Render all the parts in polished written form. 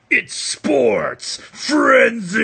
It's Sports Frenzy!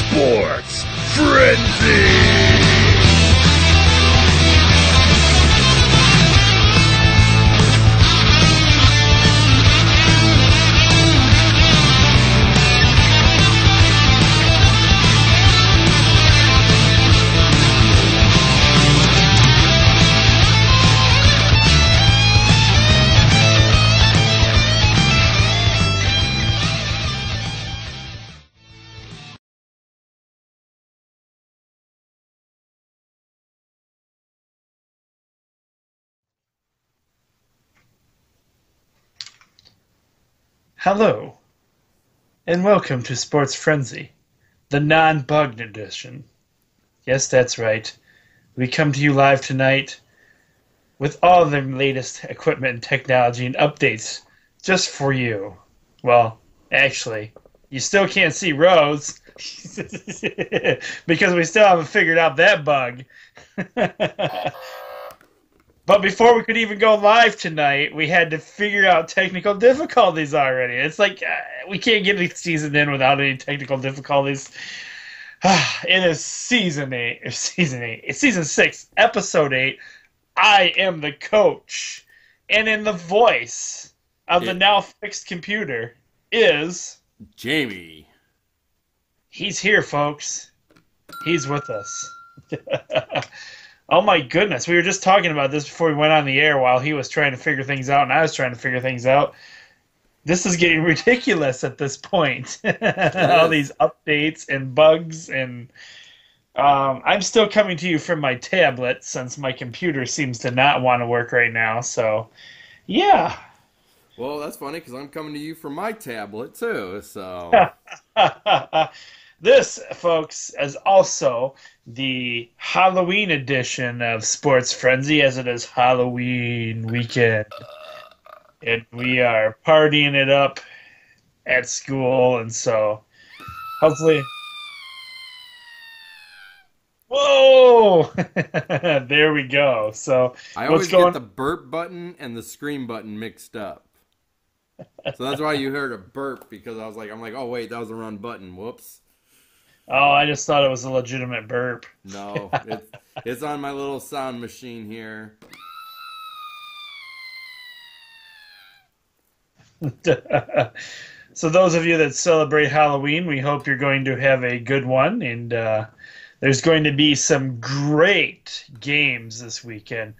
Sports Frenzy! Hello, and welcome to Sports Frenzy, the non-bugged edition. Yes, that's right. We come to you live tonight with all the latest equipment and technology and updates just for you. Well, actually, you still can't see Rose because we still haven't figured out that bug. But before we could even go live tonight, we had to figure out technical difficulties already. It's like we can't get the season in without any technical difficulties. It is season 8. It's season 6, episode 8. I am the coach. And in the voice of the now fixed computer is... Jamie. He's here, folks. He's with us. Oh my goodness, we were just talking about this before we went on the air while he was trying to figure things out and I was trying to figure things out. This is getting ridiculous at this point. All these updates and bugs and I'm still coming to you from my tablet since my computer seems to not want to work right now, so yeah. Well, that's funny because I'm coming to you from my tablet too, so... This, folks, is also the Halloween edition of Sports Frenzy, as it is Halloween weekend. And we are partying it up at school, and so hopefully... Whoa! There we go. So I always get the burp button and the scream button mixed up. So that's why you heard a burp, because I'm like, oh wait, that was the wrong button. Whoops. Oh, I just thought it was a legitimate burp. No, it's on my little sound machine here. So those of you that celebrate Halloween, we hope you're going to have a good one. And there's going to be some great games this weekend.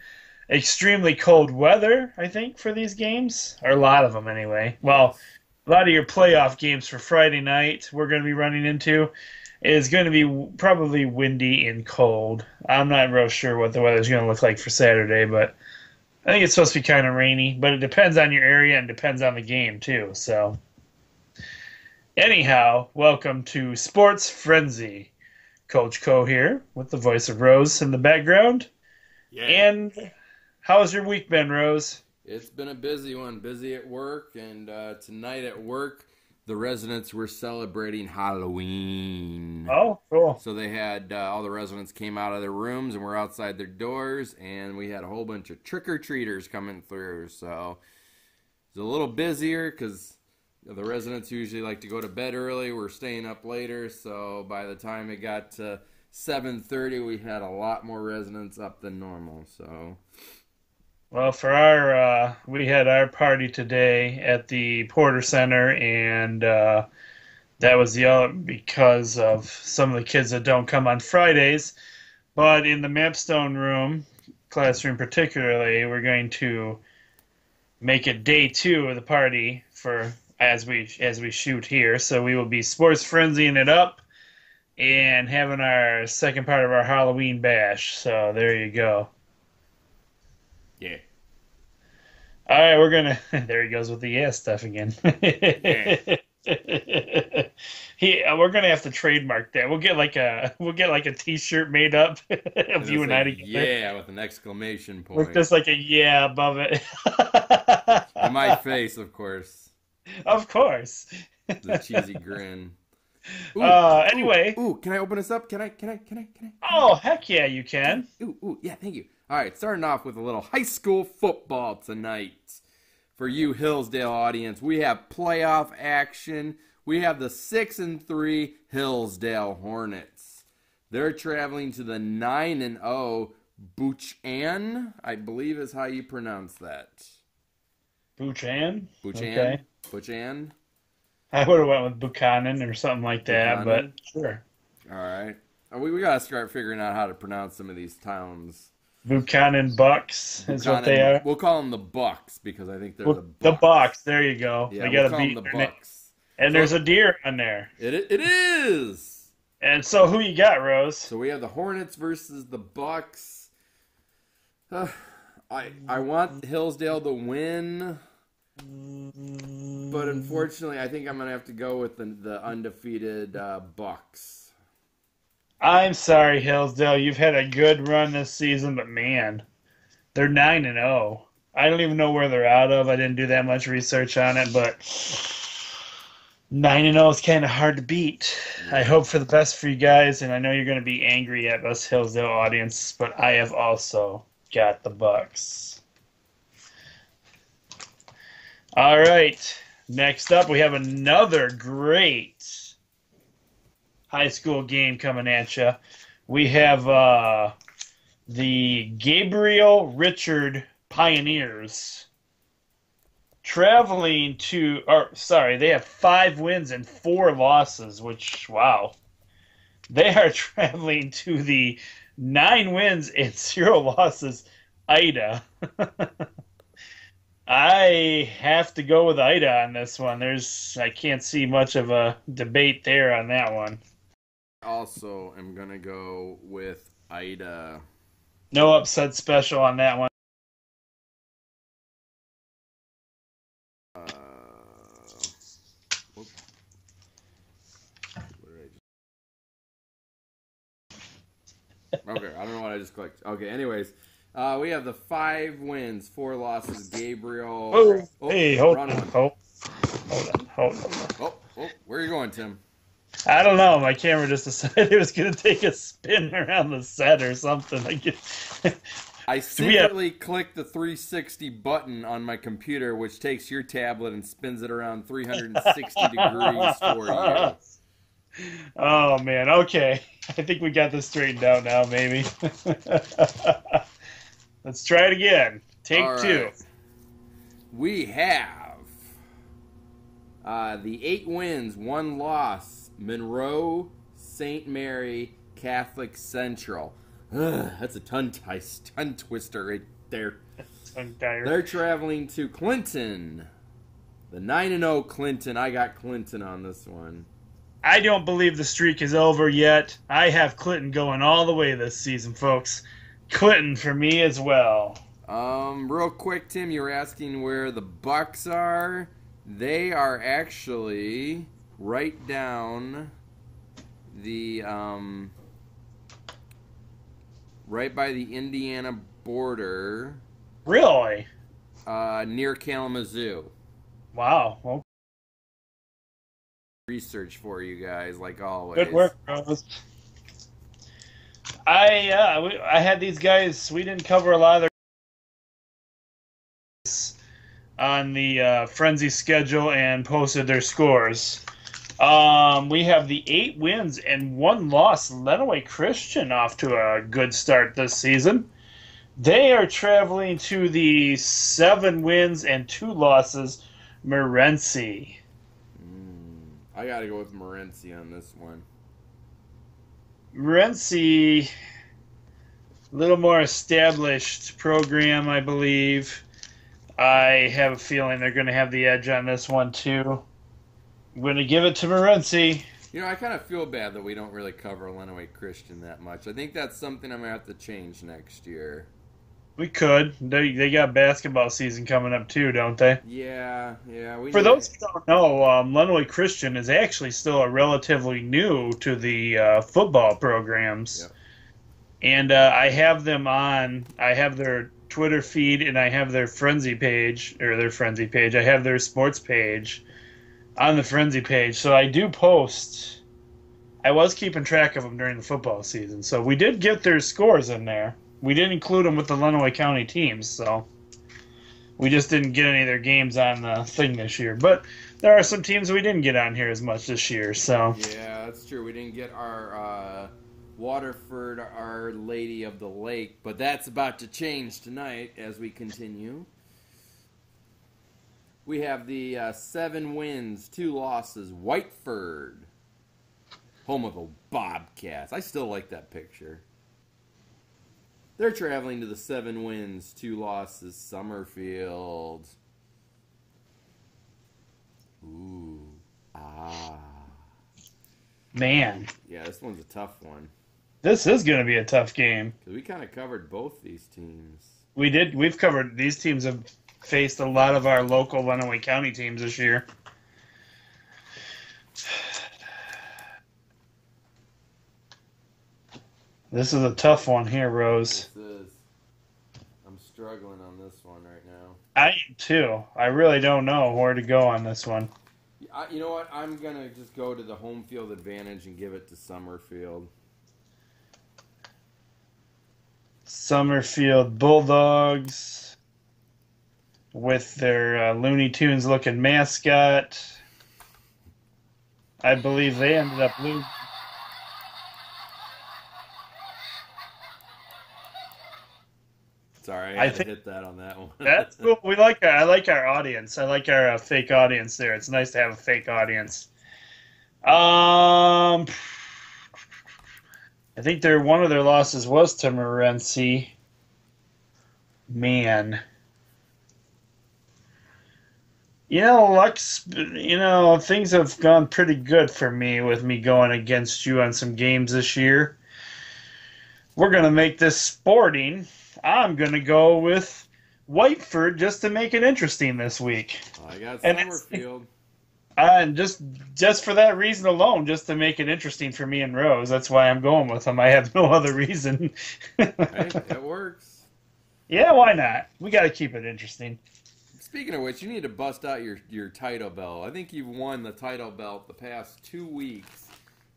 Extremely cold weather, I think, for these games. Or a lot of them, anyway. Well, a lot of your playoff games for Friday night we're going to be running into. Is going to be probably windy and cold. I'm not real sure what the weather's going to look like for Saturday, but I think it's supposed to be kind of rainy. But it depends on your area and depends on the game, too. So, anyhow, welcome to Sports Frenzy. Coach Co here with the voice of Rose in the background. Yeah. And how's your week been, Rose? It's been a busy one. Busy at work, and tonight at work, the residents were celebrating Halloween. Oh, cool. So they had all the residents came out of their rooms and were outside their doors, and we had a whole bunch of trick-or-treaters coming through. So it's a little busier because the residents usually like to go to bed early. We're staying up later, so by the time it got to 7:30, we had a lot more residents up than normal. So Well, for our we had our party today at the Porter Center, and that was because of some of the kids that don't come on Fridays. But in the Mapstone room, classroom particularly, we're going to make it day two of the party for as we shoot here. So we will be sports frenzying it up and having our second part of our Halloween bash. So there you go. yeah. All right, we're gonna. There he goes with the yeah stuff again. We're gonna have to trademark that. We'll get like a T-shirt made up of you and I together. Yeah, with an exclamation point. With just like a yeah above it. And my face, of course. Of course. The cheesy grin. Ooh, Anyway. Ooh, can I open this up? Can I? Oh, heck yeah, you can. Ooh, yeah, thank you. All right, starting off with a little high school football tonight. For you Hillsdale audience, we have playoff action. We have the 6-3 Hillsdale Hornets. They're traveling to the 9-0 Buchan, I believe is how you pronounce that. Buchan? Buchan? Okay. Buchan? I would have went with Buchanan or something like that, Buchanan? but sure. All right. We got to start figuring out how to pronounce some of these towns. Buchanan Bucks is what they are. We'll call them the Bucks because I think they're the Bucks. The Bucks, there you go. Yeah, they we'll got call to them beat the their name. Bucks. And there's a deer on there. It is. And so who you got, Rose? So we have the Hornets versus the Bucks. I want Hillsdale to win, but unfortunately, I think I'm gonna have to go with the undefeated Bucks. I'm sorry, Hillsdale. You've had a good run this season, but man, they're 9-0. I don't even know where they're out of. I didn't do that much research on it, but 9-0 is kind of hard to beat. I hope for the best for you guys, and I know you're going to be angry at us Hillsdale audience, but I have also got the Bucks. All right. Next up, we have another great high school game coming at you. We have the Gabriel Richard Pioneers traveling to, they have 5 wins and 4 losses, which, wow. They are traveling to the 9 wins and 0 losses Ida. I have to go with Ida on this one. I can't see much of a debate there on that one. Also, I'm gonna go with Ida. No upset special on that one. Okay, I don't know what I just clicked. Okay, anyways, we have the 5 wins, 4 losses. Gabriel. Hey, hold on. on. Where are you going, Tim? I don't know. My camera just decided it was going to take a spin around the set or something. I secretly clicked the 360 button on my computer, which takes your tablet and spins it around 360 degrees for you. Oh, man. Okay. I think we got this straightened out now, maybe. Let's try it again. Take All 2. right. We have the 8 wins, 1 loss. Monroe St. Mary Catholic Central. That's a tongue twister right there. They're traveling to Clinton. The 9-0 Clinton. I got Clinton on this one. I don't believe the streak is over yet. I have Clinton going all the way this season, folks. Clinton for me as well. Real quick, Tim, you were asking where the Bucks are. They are actually right down the right by the Indiana border, Really? near Kalamazoo. Wow. Well, Research for you guys, like always. good work, Rose. I had these guys. We didn't cover a lot of their on the Frenzy schedule and posted their scores. We have the 8 wins and 1 loss Lenawee Christian off to a good start this season. They are traveling to the 7 wins and 2 losses Morenci. I got to go with Morenci on this one. Morenci, a little more established program, I believe. I have a feeling they're going to have the edge on this one, too. I'm going to give it to Morenci. You know, I kind of feel bad that we don't really cover Lenawee Christian that much. I think that's something I'm going to have to change next year. We could. They got basketball season coming up, too, don't they? Yeah. For those who don't know, Lenawee Christian is actually still a relatively new to the football programs. Yep. And I have them on. I have their Twitter feed and I have their Frenzy page. I have their sports page on the Frenzy page. So I do post. I was keeping track of them during the football season. So we did get their scores in there. We did include them with the Lenawee County teams, so we just didn't get any of their games on the thing this year. But there are some teams we didn't get on here as much this year. So yeah, that's true. We didn't get our Waterford, Our Lady of the Lake, but that's about to change tonight as we continue. We have the 7 wins, 2 losses, Whiteford, home of the Bobcats. I still like that picture. They're traveling to the 7 wins, 2 losses, Summerfield. Ooh. man, Yeah, this one's a tough one. this is going to be a tough game. 'Cause we kind of covered both these teams. We did. We've covered these teams have faced a lot of our local Lenawee County teams this year. This is a tough one here, Rose. This is. I'm struggling on this one right now. I am too. I really don't know where to go on this one. You know what? I'm going to just go to the home field advantage and give it to Summerfield. Summerfield Bulldogs with their Looney Tunes looking mascot. I believe they ended up losing. Sorry, I I had to think- hit that on that one. That's cool. I like our audience. I like our fake audience there. It's nice to have a fake audience. I think one of their losses was to Morenci. Man. Things have gone pretty good for me with me going against you on some games this year. We're going to make this sporting. I'm going to go with Whiteford just to make it interesting this week. I got And Summerfield. And just for that reason alone, just to make it interesting for me and Rose, that's why I'm going with them. I have no other reason. Hey, that works. Yeah, why not? We got to keep it interesting. Speaking of which, you need to bust out your title belt. I think you've won the title belt the past 2 weeks,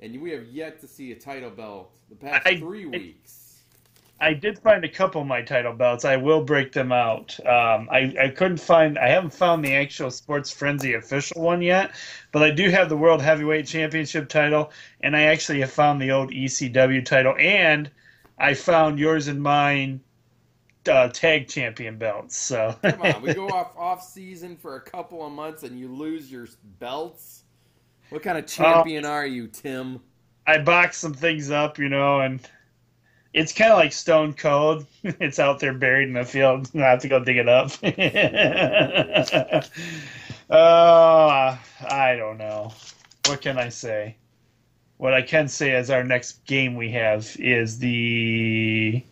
and we have yet to see a title belt the past 3 weeks. I did find a couple of my title belts. I will break them out. I haven't found the actual Sports Frenzy official one yet, but I do have the World Heavyweight Championship title, and I actually have found the old ECW title, and I found yours and mine tag champion belts. So Come on, we go off season for a couple of months, and you lose your belts. What kind of champion are you, Tim? I boxed some things up, and it's kind of like Stone Cold. It's out there buried in the field. I have to go dig it up. I don't know. What can I say? What I can say is our next game we have is the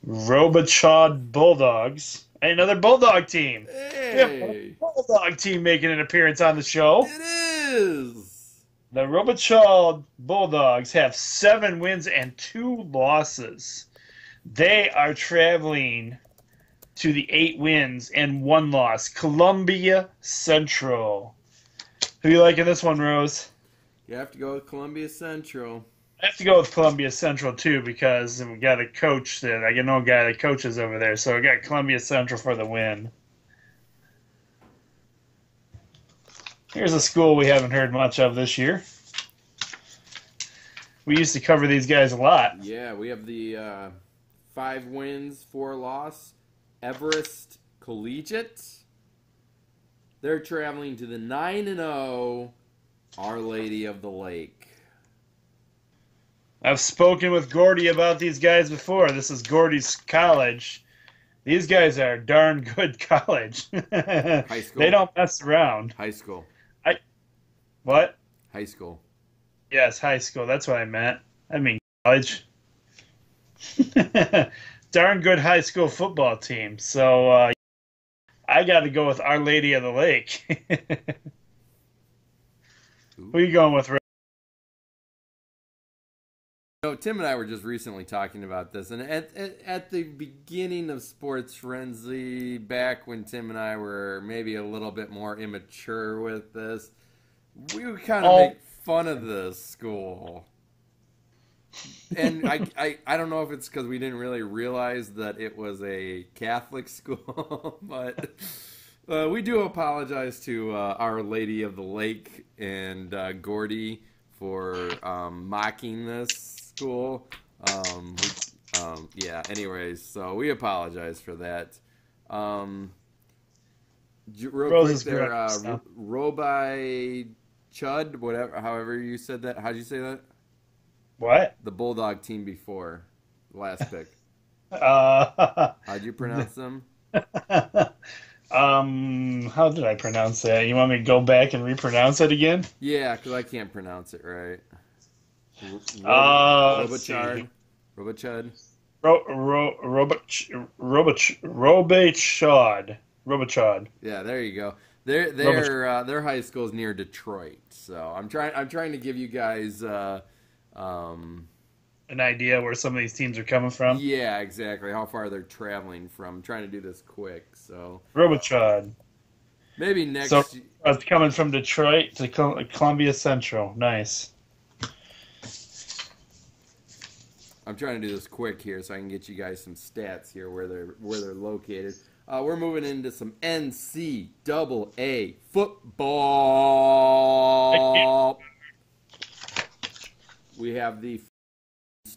Robichaud Bulldogs. Another Bulldog team. We have Hey, a Bulldog team making an appearance on the show. it is. The Robichaud Bulldogs have 7 wins and 2 losses. They are traveling to the 8 wins and 1 loss, Columbia Central. Who you like in this one, Rose? You have to go with Columbia Central. I have to go with Columbia Central too because we got a coach that I know a guy that coaches over there, so I got Columbia Central for the win. Here's a school we haven't heard much of this year. We used to cover these guys a lot. Yeah, we have the 5 wins, 4 loss, Everest Collegiate. They're traveling to the 9-0 Our Lady of the Lake. I've spoken with Gordy about these guys before. This is Gordy's college. These guys are darn good college. High school. They don't mess around. High school. What? High school. Yes, high school. That's what I meant. I mean college. Darn good high school football team. So I got to go with Our Lady of the Lake. Who are you going with, Ray? Tim and I were just recently talking about this, and at the beginning of Sports Frenzy, back when Tim and I were maybe a little bit more immature with this, we would kind of make fun of this school. And I don't know if it's because we didn't really realize that it was a Catholic school, but we do apologize to Our Lady of the Lake and Gordy for mocking this school. Yeah, anyways, so we apologize for that. Real quick there, Robi Chud, whatever, however you said that. How'd you say that? What? The Bulldog team before the last pick. How'd you pronounce them? How did I pronounce that? You want me to go back and repronounce it again? Yeah, because I can't pronounce it right. Robichard. Robichud. Robichard. Yeah, there you go. Their high school is near Detroit, so I'm trying to give you guys an idea where some of these teams are coming from. Yeah, exactly. How far they're traveling from. I'm trying to do this quick, so Robichard. Maybe next. So it's coming from Detroit to Columbia Central. Nice. I'm trying to do this quick here so I can get you guys some stats here where they're located. We're moving into some NCAA football. We have the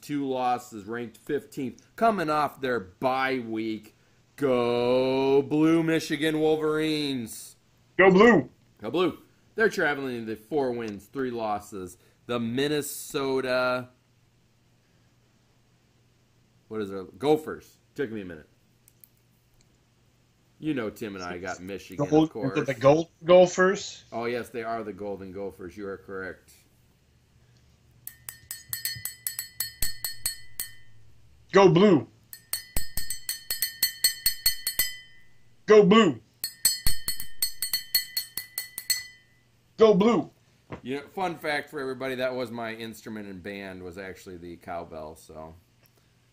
2 losses, ranked 15th, coming off their bye week. Go Blue, Michigan Wolverines. Go Blue. Go Blue. They're traveling to 4 wins, 3 losses. The Minnesota... What is it? Gophers. Took me a minute. You know Tim and I got Michigan, of course. The Gold Gophers? Oh, yes, they are the Golden Gophers. You are correct. Go Blue. Go Blue. Go Blue. You know, fun fact for everybody, that was my instrument and band, was actually the cowbell, so...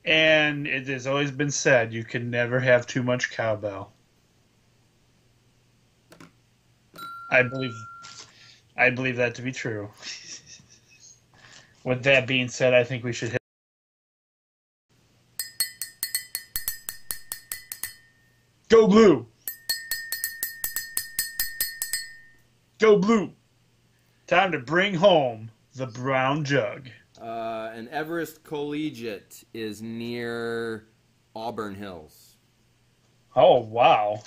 And it has always been said, you can never have too much cowbell. I believe that to be true. With that being said, I think we should hit. Go Blue! Go Blue! Time to bring home the brown jug. And Everest Collegiate is near Auburn Hills. Oh, wow.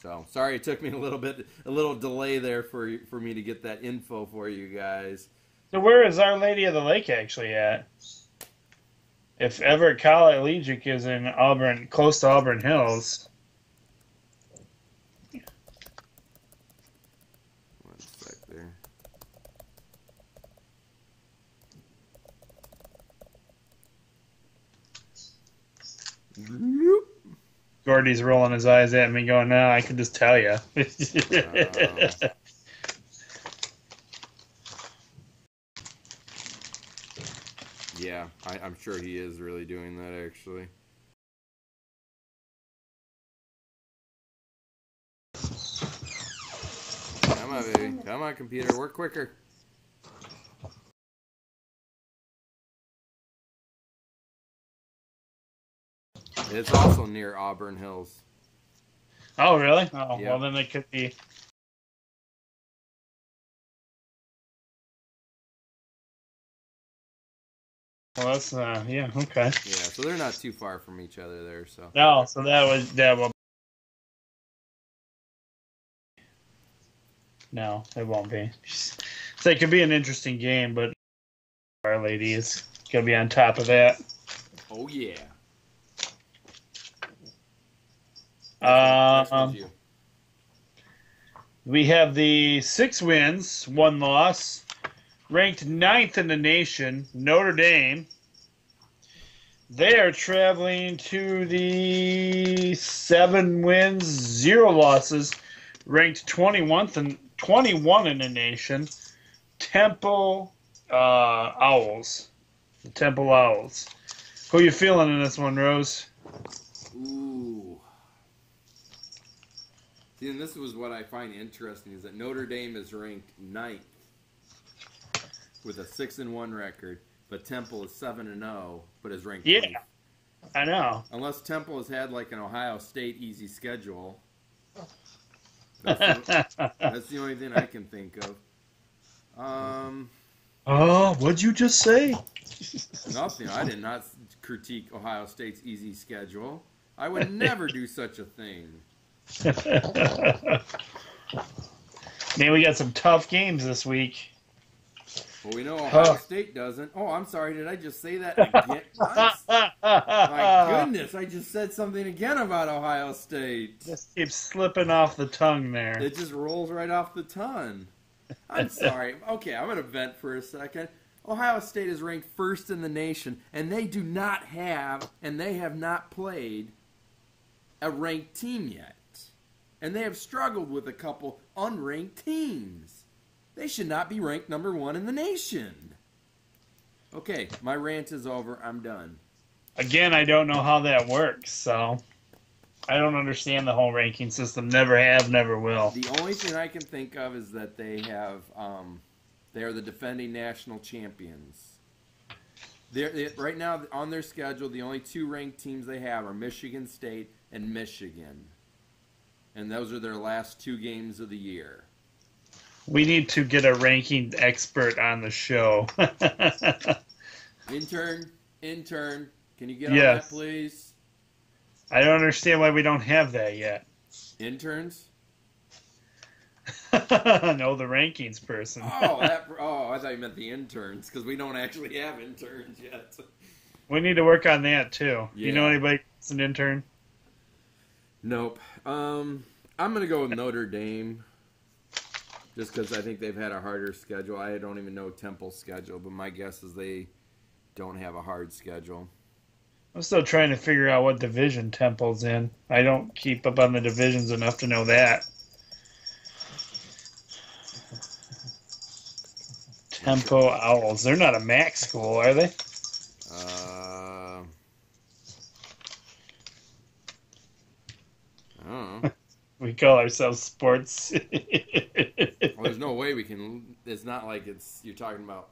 So, sorry it took me a little delay there for me to get that info for you guys. So where is Our Lady of the Lake actually at? If Everett Collegiate is in Auburn, close to Auburn Hills. One sec there. Gordy's rolling his eyes at me going, no, I can just tell you. I'm sure he is really doing that, actually. Come on, baby. Come on, computer. Work quicker. It's also near Auburn Hills. Oh, really? Oh, Yeah. well, then it could be. Well, that's, yeah, okay. Yeah, so they're not too far from each other there, so. No, so that will. No, it won't be. So it could be an interesting game, but Our Lady is going to be on top of that. Oh, yeah. Next one's you. We have the 6 wins, 1 loss, ranked 9th in the nation, Notre Dame. They are traveling to the 7 wins, 0 losses, ranked 21 in the nation, Temple Owls. The Temple Owls. Who are you feeling in this one, Rose? Ooh. See, and this was what I find interesting is that Notre Dame is ranked 9th with a 6-1 record, but Temple is 7-0, but is ranked 8th. Yeah, I know. Unless Temple has had like an Ohio State easy schedule. That's the only thing I can think of. Oh, what'd you just say? Nothing. I did not critique Ohio State's easy schedule. I would never do such a thing. Man, we got some tough games this week. Well, we know Ohio State doesn't. Oh, I'm sorry. Did I just say that again? My goodness, I just said something again about Ohio State. Just keeps slipping off the tongue there. It just rolls right off the tongue. I'm sorry. Okay, I'm going to vent for a second. Ohio State is ranked 1st in the nation, and they do not have, and they have not played a ranked team yet. And they have struggled with a couple unranked teams. They should not be ranked number 1 in the nation. Okay, my rant is over. I'm done. Again, I don't know how that works, so I don't understand the whole ranking system. Never have, never will. The only thing I can think of is that they have, they are the defending national champions. Right now on their schedule, the only 2 ranked teams they have are Michigan State and Michigan. And those are their last 2 games of the year. We need to get a ranking expert on the show. Intern, can you get on that, please? I don't understand why we don't have that yet. Interns? No, the rankings person. I thought you meant the interns, because we don't actually have interns yet. We need to work on that, too. Yeah. You know anybody that's an intern? Nope. I'm going to go with Notre Dame, just because I think they've had a harder schedule. I don't even know Temple's schedule, but my guess is they don't have a hard schedule. I'm still trying to figure out what division Temple's in. I don't keep up on the divisions enough to know that. Temple Owls. They're not a MAC school, are they? I don't know. We call ourselves sports. Well, there's no way we can. It's not like you're talking about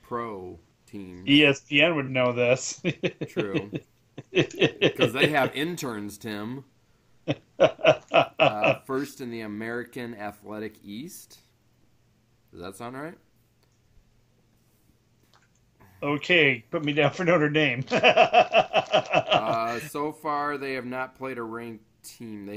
pro teams. ESPN would know this. True. Because they have interns, Tim. First in the American Athletic East. Does that sound right? Okay, put me down for Notre Dame. So far, they have not played a ranked team.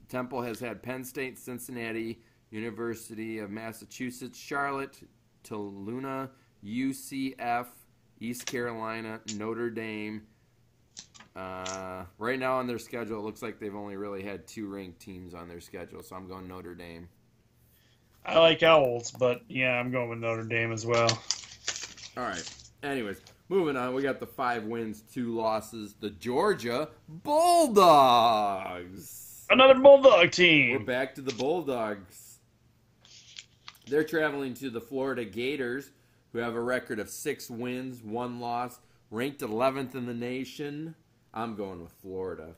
Temple has had Penn State, Cincinnati, University of Massachusetts, Charlotte, Tulane, UCF, East Carolina, Notre Dame. Right now on their schedule, it looks like they've only really had 2 ranked teams on their schedule, so I'm going Notre Dame. I like Owls, but yeah, I'm going with Notre Dame as well. All right. Anyways, moving on. We got the 5 wins, 2 losses. The Georgia Bulldogs. Another Bulldog team. We're back to the Bulldogs. They're traveling to the Florida Gators, who have a record of 6 wins, 1 loss, ranked 11th in the nation. I'm going with Florida.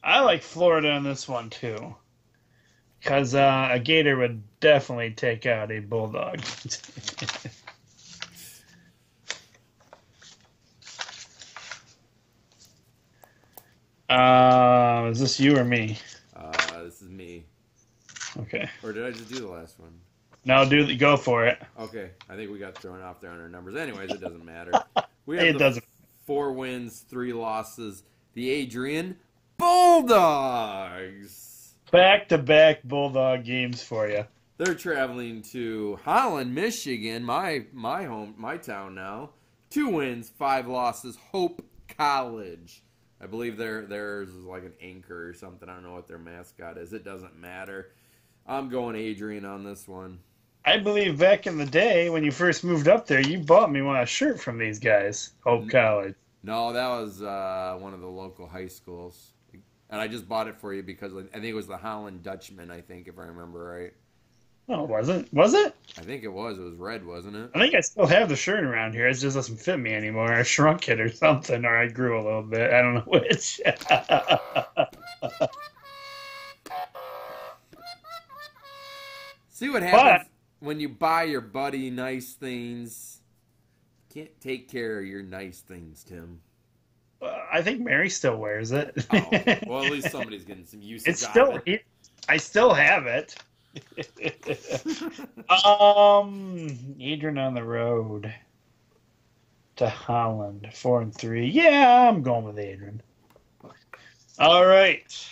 I like Florida in this one, too. Because a Gator would definitely take out a Bulldog. Is this you or me? This is me. Okay. Or did I just do the last one? No, go for it. Okay. I think we got thrown off there on our numbers. Anyways, it doesn't matter. We It have doesn't. 4 wins, 3 losses. The Adrian Bulldogs. Back-to-back Bulldog games for you. They're traveling to Holland, Michigan, my town now. 2 wins, 5 losses. Hope College. I believe theirs is like an anchor or something. I don't know what their mascot is. It doesn't matter. I'm going Adrian on this one. I believe back in the day when you first moved up there, you bought me a shirt from these guys, Hope College. No, that was one of the local high schools. And I just bought it for you because I think it was the Holland Dutchman, I think, if I remember right. Oh, was it? Was it? I think it was. It was red, wasn't it? I think I still have the shirt around here. It just doesn't fit me anymore. I shrunk it or something, or I grew a little bit. I don't know which. See what happens when you buy your buddy nice things. Can't take care of your nice things, Tim. I think Mary still wears it. Oh, well, at least somebody's getting some use It's out of it. I still have it. Adrian on the road to Holland, 4-3. Yeah, I'm going with Adrian. All right.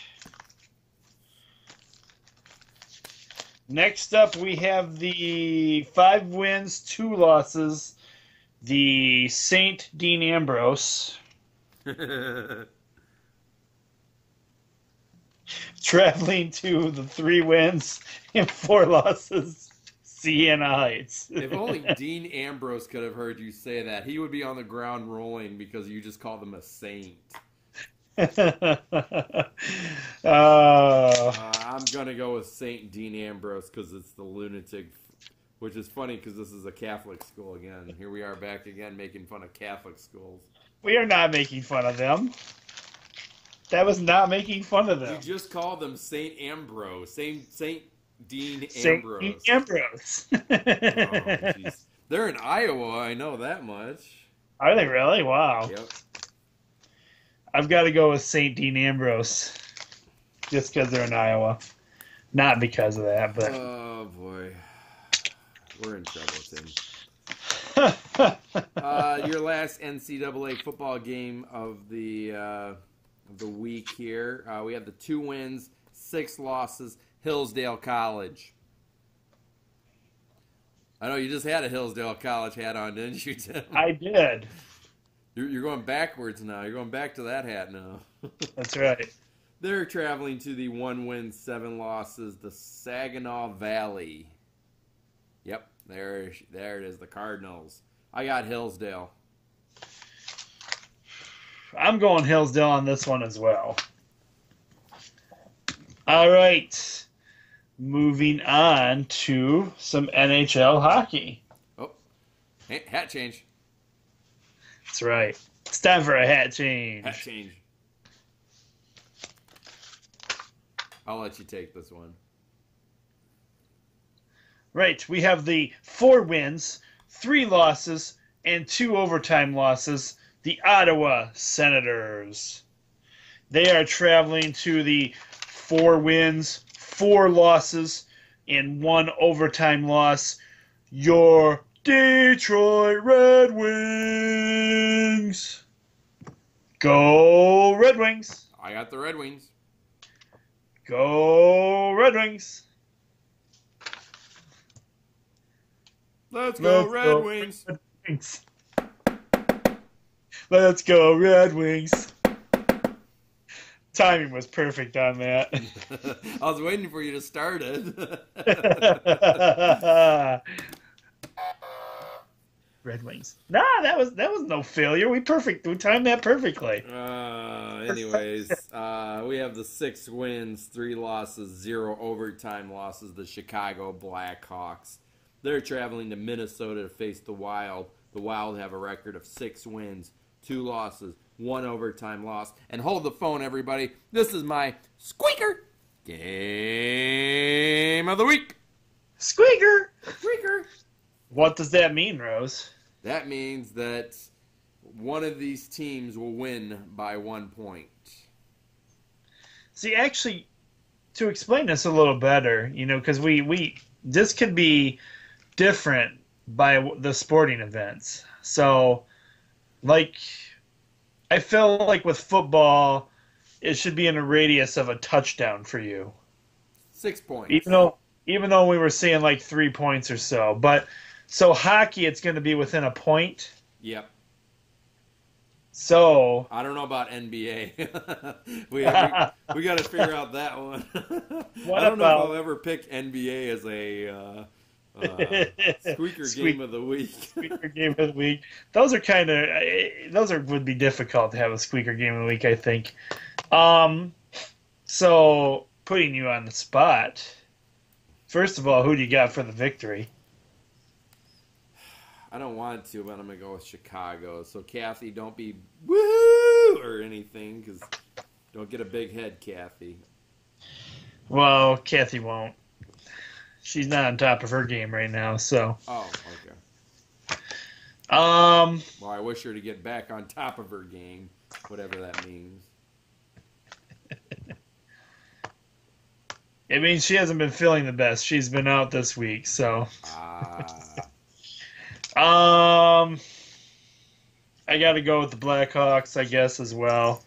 Next up, we have the 5 wins, 2 losses. The St. Dean Ambrose traveling to the 3 wins and 4 losses, Siena Heights. If only Dean Ambrose could have heard you say that, he would be on the ground rolling because you just called him a saint. I'm going to go with St. Dean Ambrose because it's the lunatic, which is funny because this is a Catholic school again. Here we are back again making fun of Catholic schools. We are not making fun of them. That was not making fun of them. You just called them St. Ambrose. Saint Dean Ambrose. St. Dean Ambrose. Oh, jeez. They're in Iowa, I know that much. Are they really? Wow. Yep. I've got to go with St. Dean Ambrose. Just because they're in Iowa. Not because of that, but... Oh, boy. We're in trouble, Tim. Your last NCAA football game of the week here. We have the 2 wins, 6 losses. Hillsdale College. I know you just had a Hillsdale College hat on, didn't you, Tim? I did. You're going backwards now. You're going back to that hat now. That's right. They're traveling to the 1 win, 7 losses, the Saginaw Valley. Yep, there it is, the Cardinals. I got Hillsdale. I'm going Hillsdale on this one as well. All right. Moving on to some NHL hockey. Oh, hey, hat change. That's right. It's time for a hat change. Hat change. I'll let you take this one. Right. We have the 4 wins, 3 losses, and 2 overtime losses. The Ottawa Senators. They are traveling to the 4 wins, 4 losses, and 1 overtime loss. Your Detroit Red Wings. Go Red Wings. I got the Red Wings. Go Red Wings. Let's go Red Wings. Red Wings. Let's go Red Wings. Timing was perfect on that. I was waiting for you to start it. Red Wings. Nah, that was no failure. We timed that perfectly. Anyways, we have the 6 wins, 3 losses, 0 overtime losses. The Chicago Blackhawks. They're traveling to Minnesota to face the Wild. The Wild have a record of 6 wins, 2 losses, 1 overtime loss. And hold the phone, everybody. This is my squeaker game of the week. Squeaker. Squeaker. What does that mean, Rose? That means that one of these teams will win by 1 point. See, actually, to explain this a little better, because this could be different by the sporting events. So, like, I feel like with football, it should be in a radius of a touchdown for you. 6 points. Even though we were seeing like 3 points or so, but so hockey, it's going to be within a point. Yep. So I don't know about NBA. we got to figure out that one. I don't know if I'll ever pick NBA as a squeaker game of the week. Squeaker game of the week. Those would be difficult to have a squeaker game of the week, I think. So putting you on the spot. First of all, who do you got for the victory? I don't want to, but I'm going to go with Chicago. So, Kathy, don't be woo or anything, because don't get a big head, Kathy. Well, Kathy won't. She's not on top of her game right now, so. Oh, okay. Well, I wish her to get back on top of her game, whatever that means. It means she hasn't been feeling the best. She's been out this week, so. I got to go with the Blackhawks, I guess, as well.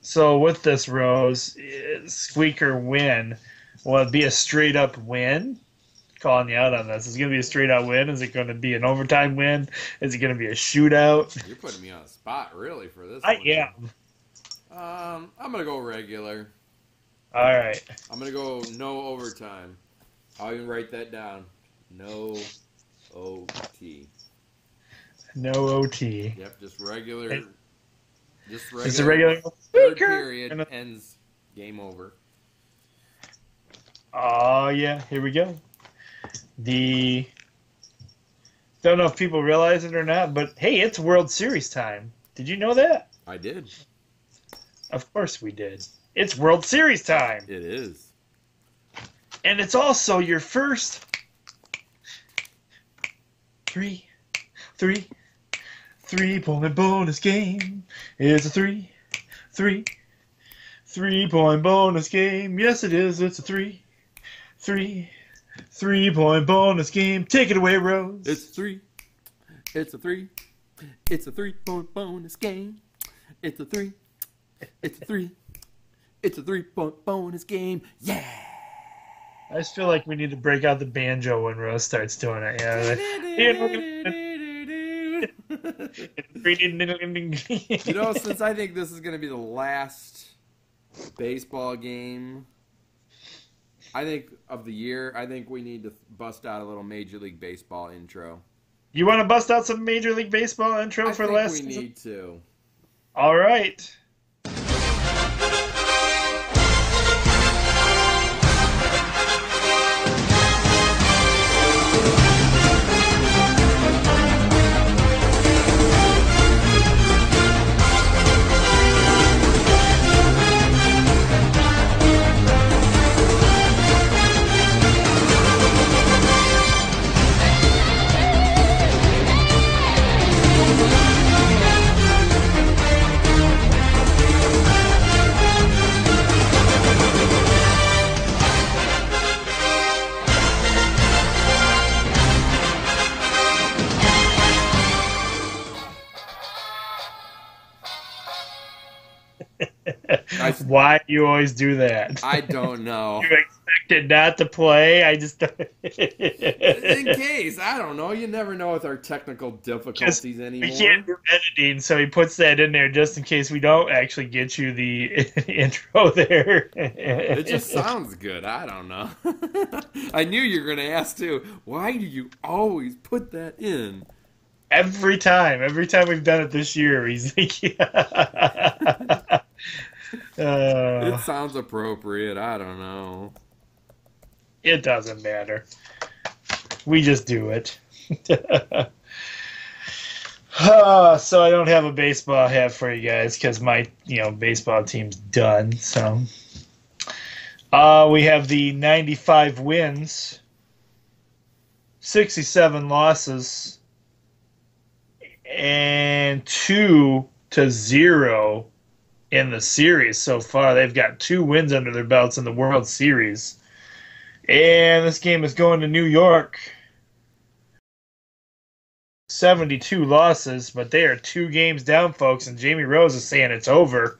So with this, Rose, squeaker win. Will it be a straight-up win? Calling you out on this. Is it going to be a straight-out win? Is it going to be an overtime win? Is it going to be a shootout? You're putting me on the spot, really, for this I one. am. I'm going to go regular. All right. I'm going to go no overtime. I'll even write that down. No OT. No OT. Yep, just regular. It's a regular third period ends. Game over. Oh yeah, here we go. Don't know if people realize it or not, but hey, it's World Series time. Did you know that? I did. Of course we did. It's World Series time. It is. And it's also your first 3-point bonus game. It's a 3-point bonus game. Yes, it is. It's a 3-point bonus game. Take it away, Rose. It's a 3-point bonus game. It's a 3-point bonus game. Yeah. I just feel like we need to break out the banjo when Rose starts doing it. Yeah. Since I think this is going to be the last baseball game, I think, of the year, I think we need to bust out a little Major League Baseball intro. You want to bust out some Major League Baseball intro for the last season? I think we need to. All right. Why do you always do that? I don't know. You expect expected not to play. I just In case, I don't know. You never know with our technical difficulties anymore. we can't do editing, so he puts that in there just in case we don't actually get you the intro there. It just sounds good. I don't know. I knew you were going to ask too. Why do you always put that in? Every time we've done it this year, he's like, It sounds appropriate. I don't know. It doesn't matter. We just do it. So I don't have a baseball hat for you guys because my baseball team's done. So we have the 95 wins, 67 losses, and 2-0 in the series so far. They've got 2 wins under their belts in the World Series. And this game is going to New York. 72 losses, but they are 2 games down, folks, and Jamie Rose is saying it's over.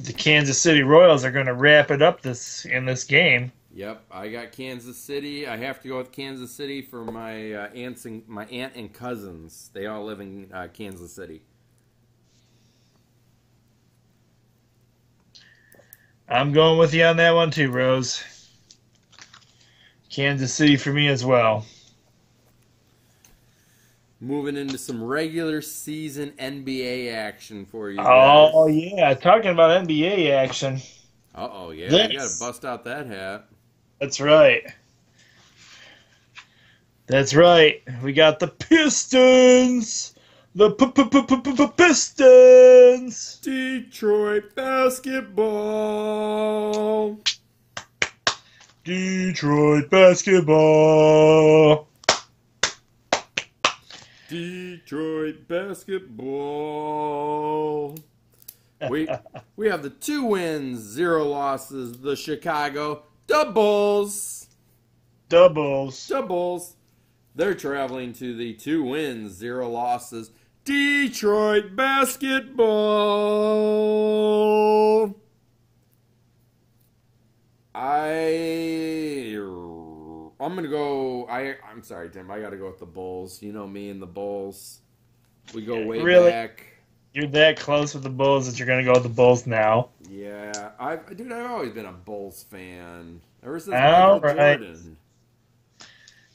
The Kansas City Royals are going to wrap it up in this game. Yep, I got Kansas City. I have to go with Kansas City for my aunt and cousins. They all live in Kansas City. I'm going with you on that one too, Rose. Kansas City for me as well. Moving into some regular season NBA action for you guys. Oh, yeah. Talking about NBA action. Uh-oh, yeah. You got to bust out that hat. That's right. That's right. We got the Pistons. The Pistons. Detroit basketball. Detroit basketball. Detroit basketball. We have the 2 wins, 0 losses. The Chicago Doubles. Doubles. They're traveling to the 2 wins, 0 losses. Detroit basketball. I'm gonna go. I'm sorry, Tim. I gotta go with the Bulls. You know me and the Bulls. We go way back. You're that close with the Bulls that you're gonna go with the Bulls now. Yeah, I've always been a Bulls fan ever since Michael Jordan.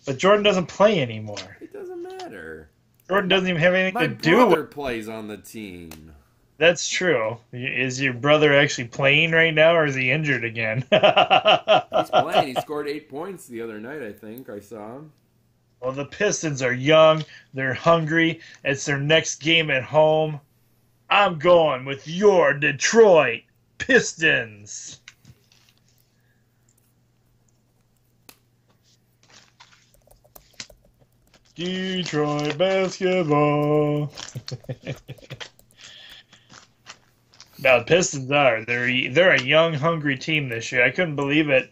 But Jordan doesn't play anymore. It doesn't matter. Jordan doesn't even have anything to do with. My brother plays on the team. That's true. Is your brother actually playing right now, or is he injured again? He's playing. He scored 8 points the other night, I think. I saw him. Well, the Pistons are young. They're hungry. It's their next game at home. I'm going with your Detroit Pistons. Detroit basketball. Now, the Pistons are. They're a young, hungry team this year. I couldn't believe it.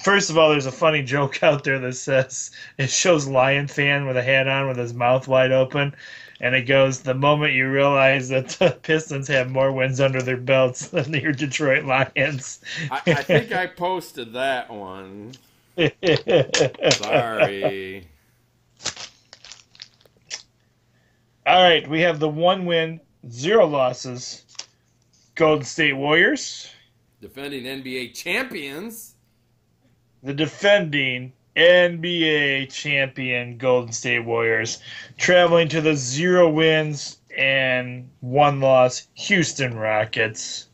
First of all, there's a funny joke out there that says, it shows Lion fan with a hat on with his mouth wide open, and it goes, the moment you realize that the Pistons have more wins under their belts than your Detroit Lions. I think I posted that one. Sorry. All right, we have the 1 win, 0 losses. Golden State Warriors. Defending NBA champions. The defending NBA champion Golden State Warriors. Traveling to the 0 wins and 1 loss Houston Rockets.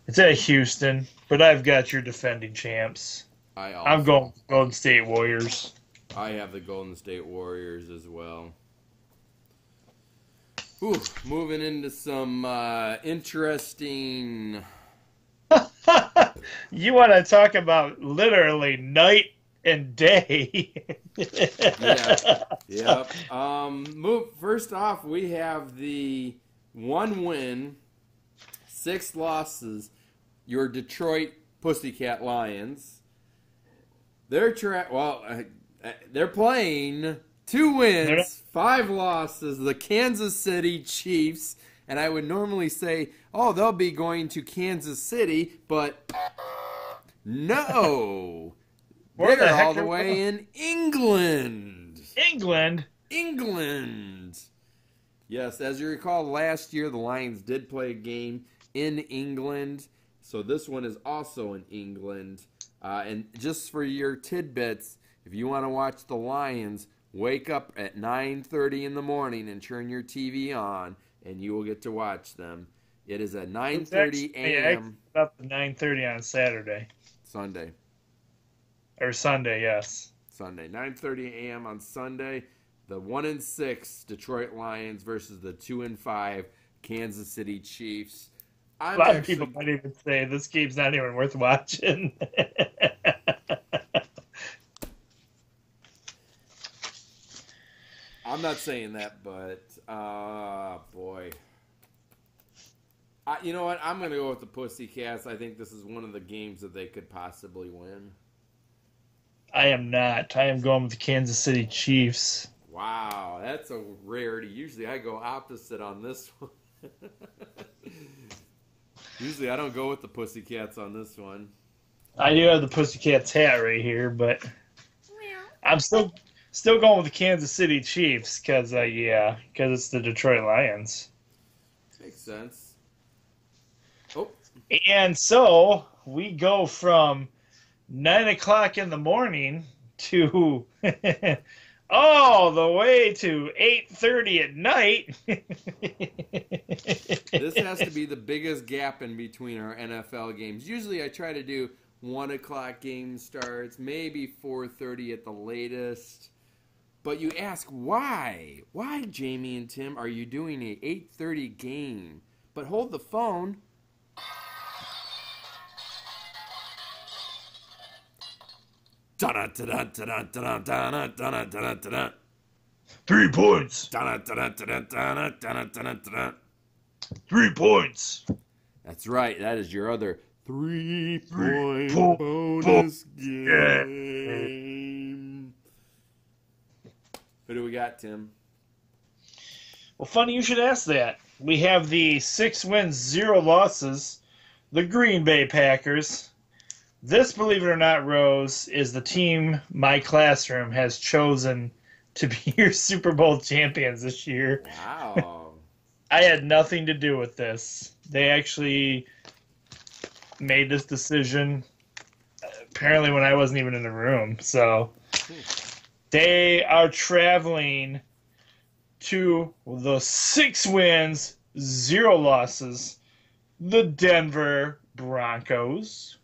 It's at Houston, but I've got your defending champs. I'm going with Golden State Warriors. I have the Golden State Warriors as well. Ooh, moving into some interesting... You want to talk about literally night and day. Yep. First off, we have the 1 win, 6 losses, your Detroit Pussycat Lions. They're playing 2 wins, 5 losses, the Kansas City Chiefs, And I would normally say, oh, they'll be going to Kansas City, but no. Where the They're heck all the are way they? in England. England. England. Yes, as you recall, last year the Lions did play a game in England. So this one is also in England. And just for your tidbits, if you want to watch the Lions, wake up at 9:30 in the morning and turn your TV on, and you will get to watch them. It is at 9:30 a.m. About 9:30 on Saturday Sunday. or Sunday. Yes. Sunday, 9:30 a.m. on Sunday. The 1-6 Detroit Lions versus the 2-5 Kansas City Chiefs. A lot of people might even say this game's not even worth watching. I'm not saying that, but boy. You know what? I'm going to go with the Pussycats. I think this is one of the games that they could possibly win. I am not. I am going with the Kansas City Chiefs. Wow, that's a rarity. Usually I go opposite on this one. Usually I don't go with the Pussycats on this one. I do have the Pussycats hat right here, but I'm still going with the Kansas City Chiefs because it's the Detroit Lions. Makes sense. Oh, And so we go from 9 o'clock in the morning to all the way to 8:30 at night. this has to be the biggest gap in between our NFL games. Usually I try to do 1 o'clock game starts, maybe 4:30 at the latest. But you ask why? Why, Jamie and Tim, are you doing a 8:30 game? But hold the phone. Dun-dun-dun-dun-dun-dun-dun-dun-dun-dun-dun. 3 points. Dun-dun-dun-dun-dun-dun-dun-dun. 3 points. That's right. That is your other 3-point po- bonus game. Who do we got, Tim? Well, funny you should ask that. We have the 6 wins, 0 losses, the Green Bay Packers. This, believe it or not, Rose, is the team my classroom has chosen to be your Super Bowl champions this year. Wow. I had nothing to do with this. They actually made this decision apparently when I wasn't even in the room. So they are traveling to the 6 wins, 0 losses, the Denver Broncos.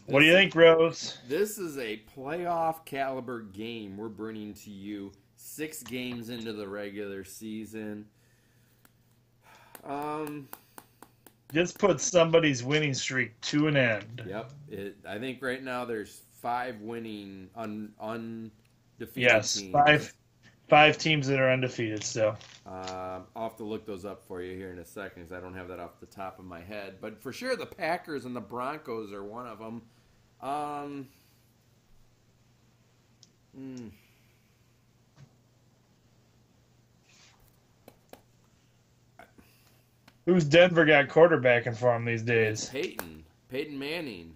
What do you think, Rose? This is a playoff caliber game we're bringing to you 6 games into the regular season. Just put somebody's winning streak to an end. Yep. I think right now there's 5 winning undefeated Yes, teams. five teams that are undefeated still. I'll have to look those up for you here in a second because I don't have that off the top of my head. But for sure, the Packers and the Broncos are one of them. Who's Denver got quarterbacking for him these days? Peyton Manning.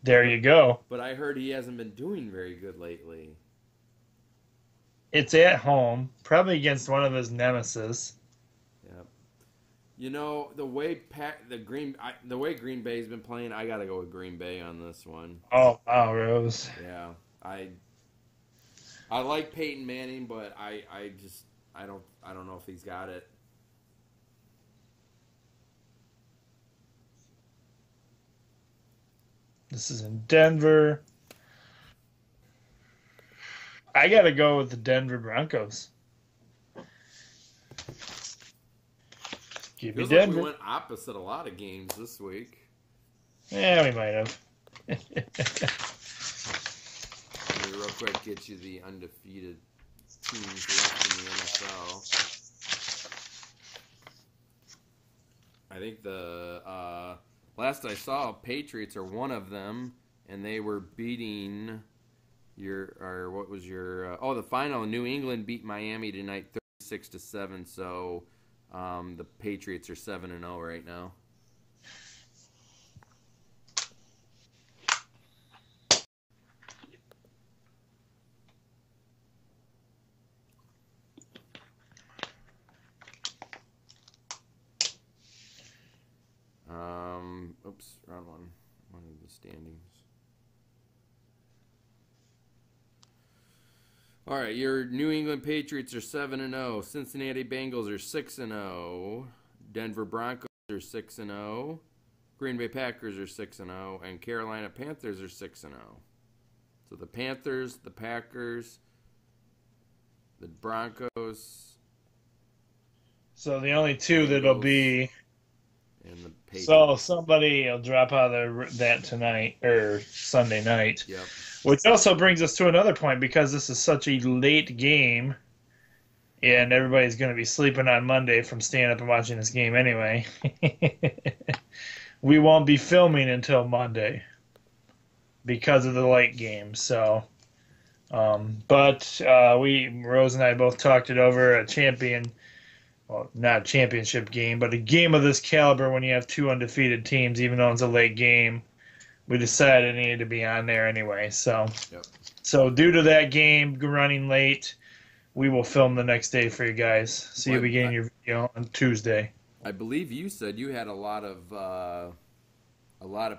There you go. But I heard he hasn't been doing very good lately. It's at home, probably against one of his nemesis. Yep. You know the way Green Bay's been playing, I gotta go with Green Bay on this one. Oh wow, Rose. Yeah, I like Peyton Manning, but I don't know if he's got it. This is in Denver. I gotta go with the Denver Broncos. Give me Feels like Denver. we went opposite a lot of games this week. Yeah, we might have. Let me real quick get you the undefeated teams left in the NFL. I think the last I saw, Patriots are one of them, and they were beating the final. New England beat Miami tonight 6-7. So the Patriots are 7-0 right now. Oops, wrong one. One of the standings. All right, your New England Patriots are 7-0. Cincinnati Bengals are 6-0. Denver Broncos are 6-0. Green Bay Packers are 6-0, and Carolina Panthers are 6-0. So the Panthers, the Packers, the Broncos. So the only two that'll be. And the Patriots. So somebody will drop out of that tonight or Sunday night. Yep. Which also brings us to another point, because this is such a late game, and everybody's going to be sleeping on Monday from staying up and watching this game anyway. We won't be filming until Monday because of the late game. So, but Rose and I both talked it over. Well, not a championship game, but a game of this caliber when you have two undefeated teams, even though it's a late game, we decided it needed to be on there anyway. So, Yep. So due to that game running late, we will film the next day for you guys. So you'll be getting your video on Tuesday. I believe you said you had a lot of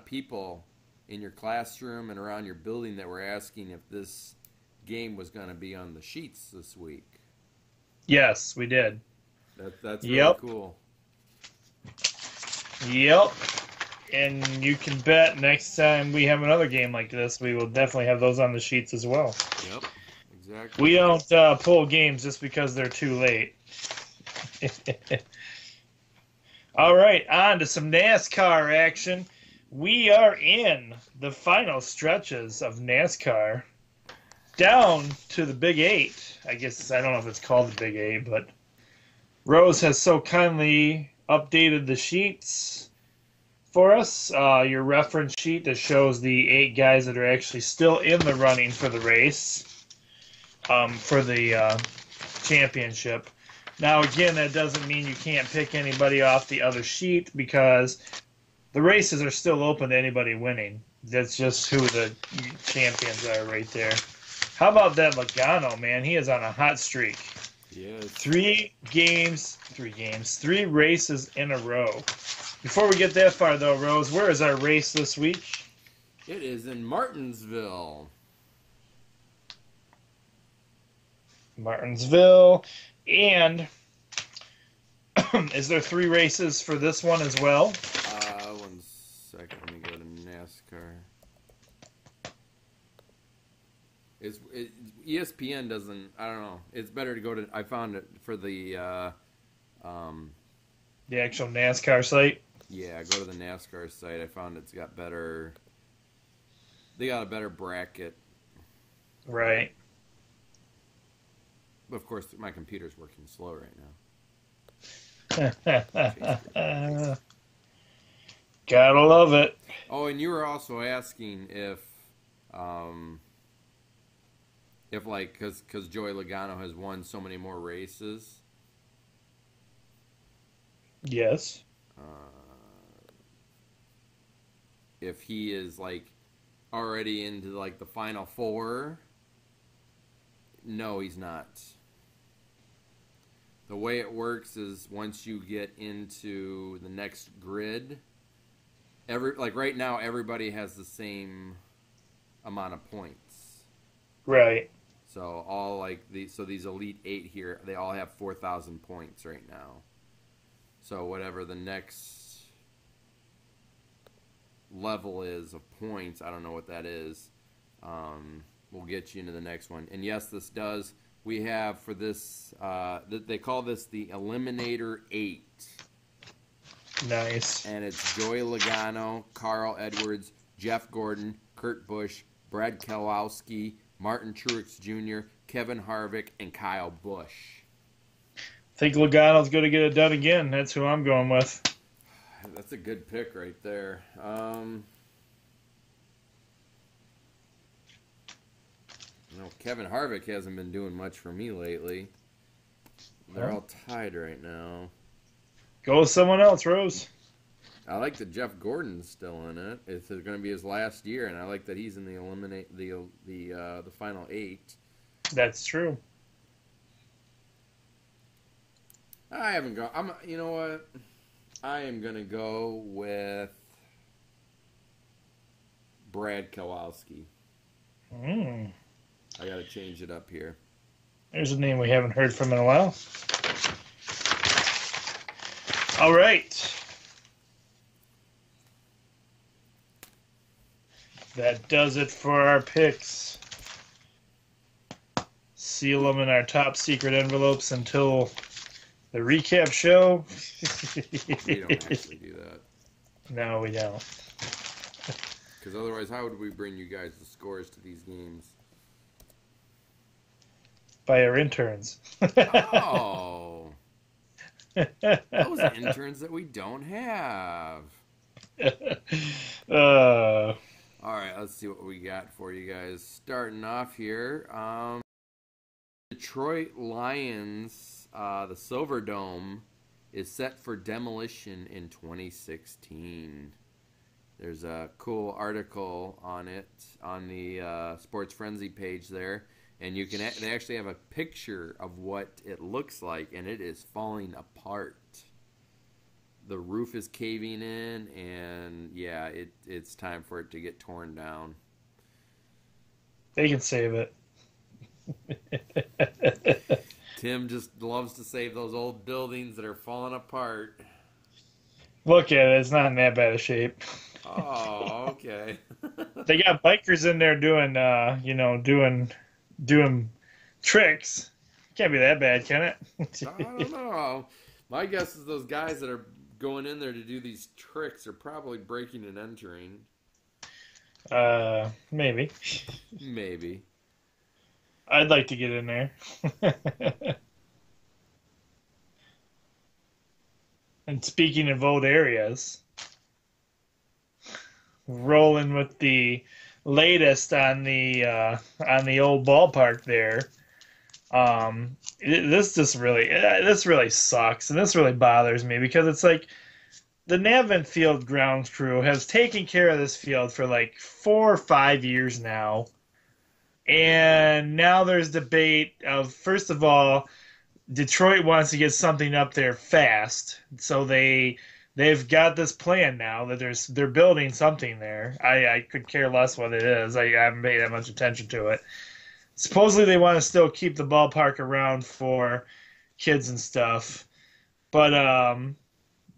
people in your classroom and around your building that were asking if this game was going to be on the sheets this week. Yes, we did. That's really cool. Yep. And you can bet next time we have another game like this, we will definitely have those on the sheets as well. Yep, exactly. We don't pull games just because they're too late. All right, on to some NASCAR action. We are in the final stretches of NASCAR, down to the Big 8. I guess, I don't know if it's called the Big 8, but Rose has so kindly updated the sheets for us. Your reference sheet that shows the 8 guys that are actually still in the running for the race, for the championship. Now, again, that doesn't mean you can't pick anybody off the other sheet, because the races are still open to anybody winning. That's just who the champions are right there. How about that Logano, man? He is on a hot streak. Yes. 3 races in a row. Before we get that far, though, Rose, where is our race this week? It is in Martinsville. Martinsville. And is there 3 races for this one as well? 1 second. Let me go to NASCAR. ESPN doesn't. I don't know. It's better to go to. I found it for the actual NASCAR site. Yeah, go to the NASCAR site. I found it's got better. They got a better bracket. Right. But of course, my computer's working slow right now. Gotta love it. Oh, and you were also asking if like, because Joey Logano has won so many more races. Yes. If he is like already into like the final 4. No, he's not. The way it works is once you get into the next grid, like right now everybody has the same amount of points. Right. So all like these Elite 8 here, they all have 4,000 points right now. So whatever the next level is of points, I don't know what that is. We'll get you into the next one. And yes, this does. We have for this, they call this the Eliminator 8. Nice. And it's Joey Logano, Carl Edwards, Jeff Gordon, Kurt Busch, Brad Keselowski, Martin Truex Jr., Kevin Harvick, and Kyle Busch. I think Logano's going to get it done again. That's who I'm going with. That's a good pick right there. Kevin Harvick hasn't been doing much for me lately. They're all tied right now. Go with someone else, Rose. I like that Jeff Gordon's still in it. It's going to be his last year, and I like that he's in the final 8. That's true. I haven't gone. You know what? I am going to go with Brad Kowalski. Mm. I got to change it up here. There's a name we haven't heard from in a while. All right. That does it for our picks. Seal them in our top secret envelopes until the recap show. We don't actually do that. No, we don't. Because otherwise, how would we bring you guys the scores to these games? By our interns. Oh. Those interns that we don't have. All right, let's see what we got for you guys. Starting off here, Detroit Lions, the Silver Dome, is set for demolition in 2016. There's a cool article on it on the Sports Frenzy page there, and you can they actually have a picture of what it looks like, and it is falling apart. The roof is caving in, and yeah, it's time for it to get torn down. They can save it. Tim just loves to save those old buildings that are falling apart. Look at it; it's not in that bad a shape. Oh, okay. They got bikers in there doing, doing tricks. Can't be that bad, can it? I don't know. My guess is those guys that are going in there to do these tricks are probably breaking and entering. Maybe. Maybe. I'd like to get in there. And speaking of old areas, rolling with the latest on the old ballpark there. This really sucks, and this really bothers me because it's like the Navin Field grounds crew has taken care of this field for like 4 or 5 years now, and now there's debate of, first of all, Detroit wants to get something up there fast, so they've got this plan now that they're building something there. I could care less what it is. I haven't paid that much attention to it. Supposedly they want to still keep the ballpark around for kids and stuff, but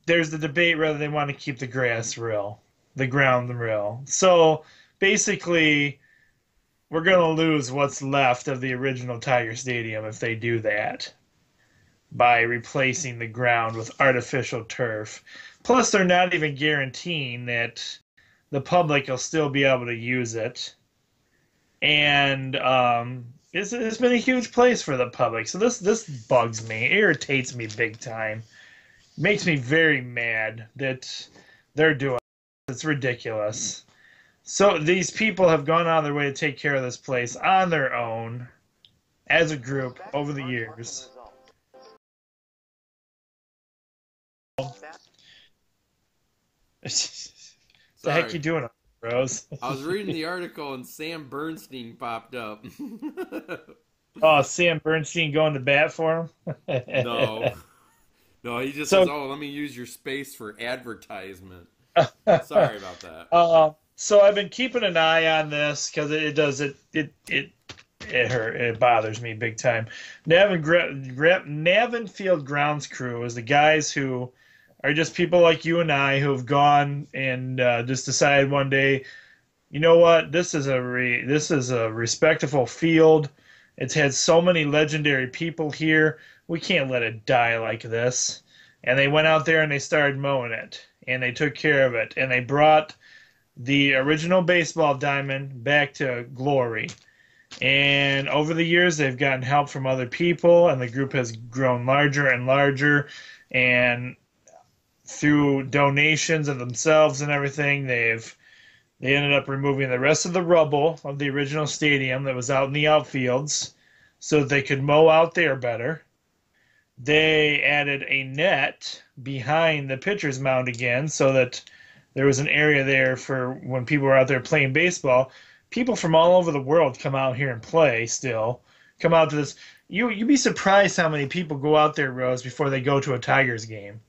there's the debate whether they want to keep the grass real, the ground real. So basically, we're going to lose what's left of the original Tiger Stadium if they do that by replacing the ground with artificial turf. Plus, they're not even guaranteeing that the public will still be able to use it. And it's been a huge place for the public. So this bugs me, irritates me big time. Makes me very mad that they're doing it. It's ridiculous. So these people have gone out of their way to take care of this place on their own, as a group, over the years. What the heck you doing, Rose? I was reading the article and Sam Bernstein popped up. Oh, Sam Bernstein going to bat for him? No, he just says, "Oh, let me use your space for advertisement." Sorry about that. So I've been keeping an eye on this because it bothers me big time. Navin Field grounds crew is the guys who are just people like you and I who have gone and just decided one day, you know what, this is a respectable field. It's had so many legendary people here. We can't let it die like this. And they went out there and they started mowing it. And they took care of it. And they brought the original baseball diamond back to glory. And over the years, they've gotten help from other people. And the group has grown larger and larger. And through donations of themselves and everything, they ended up removing the rest of the rubble of the original stadium that was out in the outfields so that they could mow out there better. they added a net behind the pitcher's mound again so that there was an area there for when people were out there playing baseball. People from all over the world come out here and play still. Come out to this. You'd be surprised how many people go out there, Rose, before they go to a Tigers game.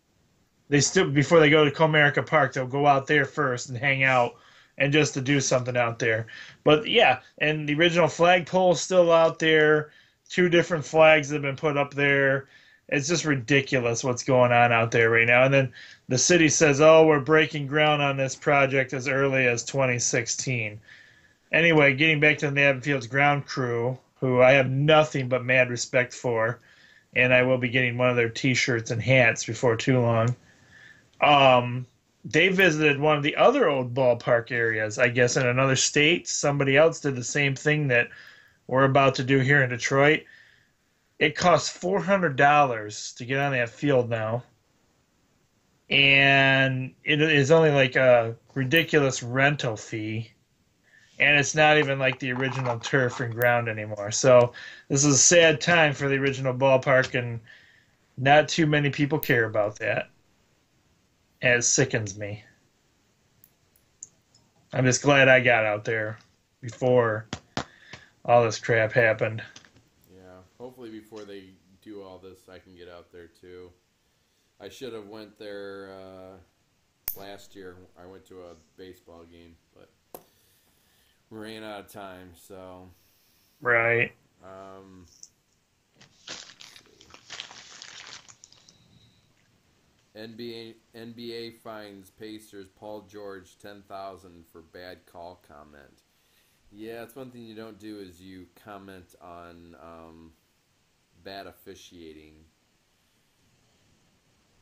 They still before they go to Comerica Park, they'll go out there first and hang out and just to do something out there. But yeah, and the original flagpole is still out there. Two different flags that have been put up there. It's just ridiculous what's going on out there right now. And then the city says, "Oh, we're breaking ground on this project as early as 2016." Anyway, getting back to the Navin Fields ground crew, who I have nothing but mad respect for, and I will be getting one of their T-shirts and hats before too long. They visited one of the other old ballpark areas, I guess, in another state. Somebody else did the same thing that we're about to do here in Detroit. It costs $400 to get on that field now, and it is only like a ridiculous rental fee, and it's not even like the original turf and ground anymore. So this is a sad time for the original ballpark, and not too many people care about that. And it sickens me. I'm just glad I got out there before all this crap happened. Yeah, hopefully before they do all this, I can get out there too. I should have went there last year. I went to a baseball game, but we ran out of time. So, Right. NBA fines Pacers Paul George $10,000 for bad call comment. Yeah, it's one thing you don't do is you comment on bad officiating.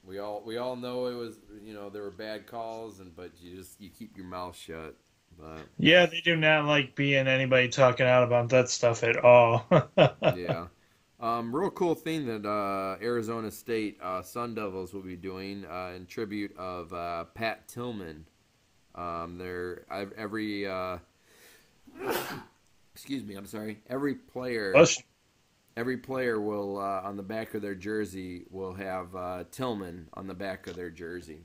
We all know it was, there were bad calls, but you keep your mouth shut. But Yeah, they do not like being anybody talking out about that stuff at all. yeah. Real cool thing that Arizona State Sun Devils will be doing in tribute of Pat Tillman. Every excuse me, I'm sorry. Every player will on the back of their jersey will have Tillman on the back of their jersey.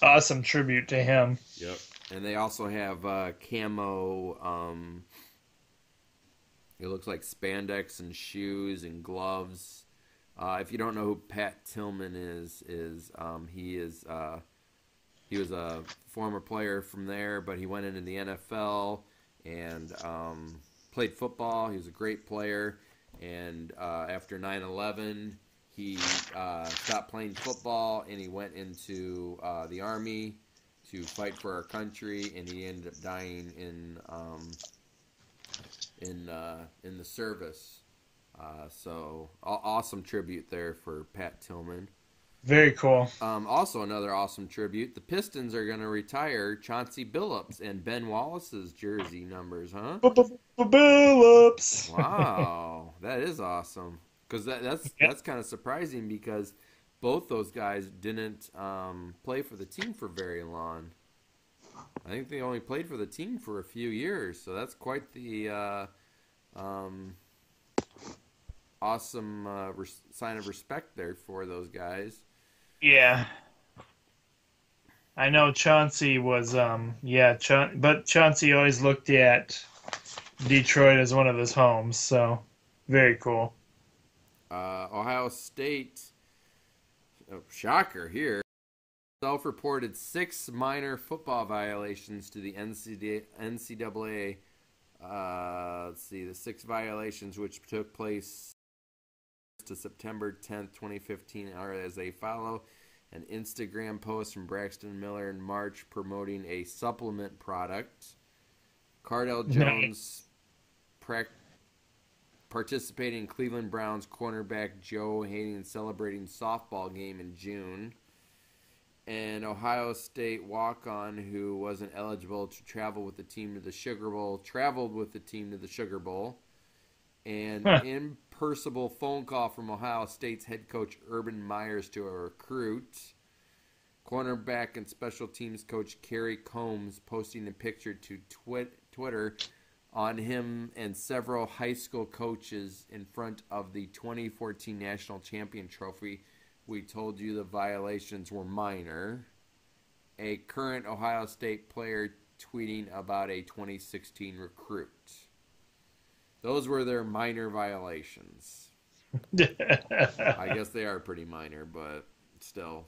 Awesome tribute to him. Yep. And they also have camo. It looks like spandex and shoes and gloves. If you don't know who Pat Tillman is he was a former player from there, but he went into the NFL and played football. He was a great player, and after 9/11, he stopped playing football and he went into the Army to fight for our country, and he ended up dying in the service. So awesome tribute there for Pat Tillman. Very cool. Also another awesome tribute. The Pistons are going to retire Chauncey Billups and Ben Wallace's jersey numbers, huh? Billups. Wow, that is awesome. Because that's kind of surprising because both those guys didn't play for the team for very long. I think they only played for the team for a few years, so that's quite the awesome sign of respect there for those guys. Yeah. I know Chauncey was, but Chauncey always looked at Detroit as one of his homes, so very cool. Ohio State, shocker here, self-reported 6 minor football violations to the NCAA. Let's see, the 6 violations which took place to September 10th, 2015 are as they follow. An Instagram post from Braxton Miller in March promoting a supplement product. Cardell Jones participating in Cleveland Browns cornerback Joe Hayden celebrating softball game in June. And Ohio State walk-on who wasn't eligible to travel with the team to the Sugar Bowl traveled with the team to the Sugar Bowl. And impersonal phone call from Ohio State's head coach Urban Myers to a recruit. Cornerback and special teams coach Kerry Combs posting a picture to Twitter on him and several high school coaches in front of the 2014 National Champion Trophy. We told you the violations were minor. A current Ohio State player tweeting about a 2016 recruit. Those were their minor violations. I guess they are pretty minor, but still.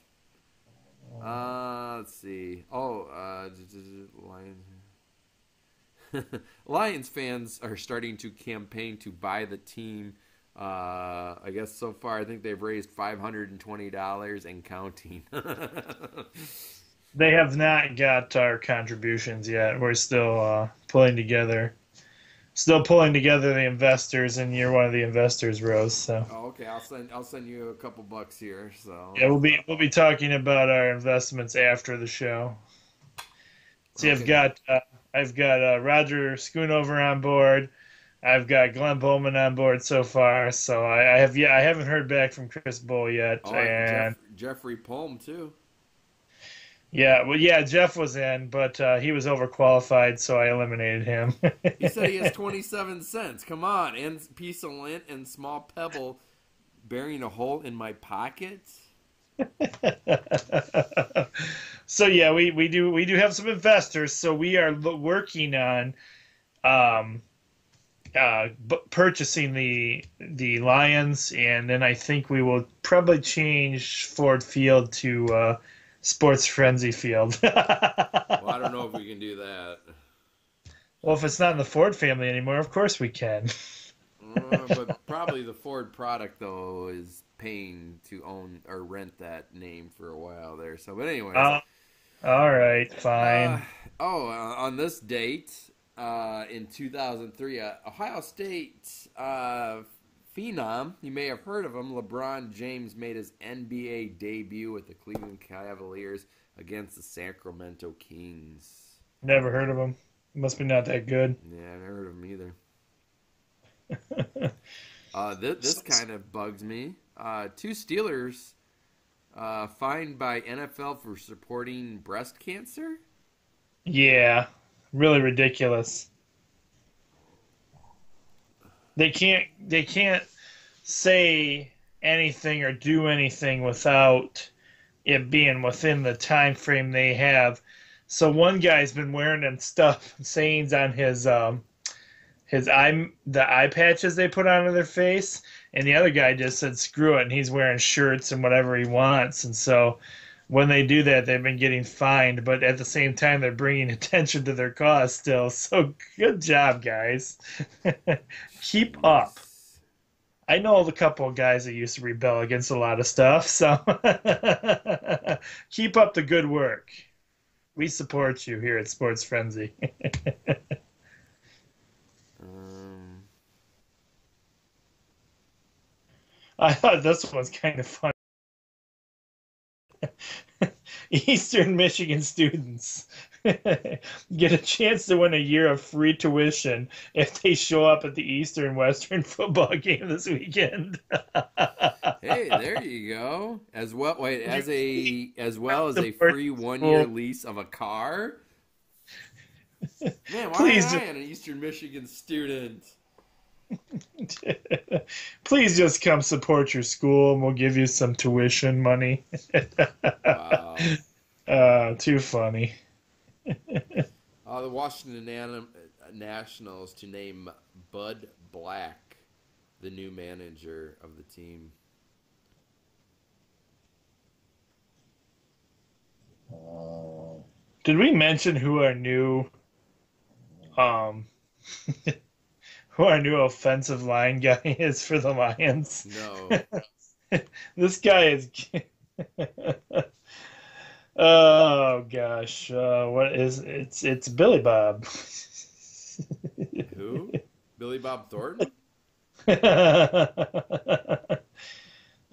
Let's see. Lions fans are starting to campaign to buy the team. I guess so far I think they've raised $520 and counting. They have not got our contributions yet. We're still pulling together the investors, and you're one of the investors, Rose. So. Oh, okay, I'll send you a couple bucks here. So yeah, we'll be talking about our investments after the show. See, okay. I've got Roger Schoonover on board. I've got Glenn Bowman on board so far. So I haven't heard back from Chris Bull yet. Oh, and Jeffrey Palm too. Yeah, well, yeah, Jeff was in, but he was overqualified, so I eliminated him. He said he has 27 cents. Come on, and piece of lint and small pebble bearing a hole in my pocket. So yeah, we do have some investors. So we are working on purchasing the Lions, and then I think we will probably change Ford Field to Sports Frenzy Field. Well, I don't know if we can do that. Well, if it's not in the Ford family anymore, of course we can. But probably the Ford product, though, is paying to own or rent that name for a while there. So, but anyways. All right, fine. On this date, in 2003, Ohio State phenom, you may have heard of him, LeBron James made his NBA debut with the Cleveland Cavaliers against the Sacramento Kings. Never heard of him. Must be not that good. Yeah, I never heard of him either. This kind of bugs me. 2 Steelers fined by NFL for supporting breast cancer? Yeah, really ridiculous. They can't say anything or do anything without it being within the time frame they have. So one guy's been wearing them sayings on his eye patches they put onto their face, and the other guy just said screw it, and he's wearing shirts and whatever he wants. And so when they do that, they've been getting fined, but at the same time they're bringing attention to their cause still. So good job, guys. Keep up. I know a couple of guys that used to rebel against a lot of stuff, so keep up the good work. We support you here at Sports Frenzy. I thought this one's kind of fun. Eastern Michigan students get a chance to win a year of free tuition if they show up at the Eastern Western football game this weekend. Hey, there you go. As well as a free 1-year lease of a car. Man, why am I an Eastern Michigan student? Please just come support your school, and we'll give you some tuition money. Wow. Too funny. The Washington Nationals to name Bud Black the new manager of the team. Did we mention who our new offensive line guy is for the Lions? No. This guy is. Oh gosh, what is it's Billy Bob. Who? Billy Bob Thornton?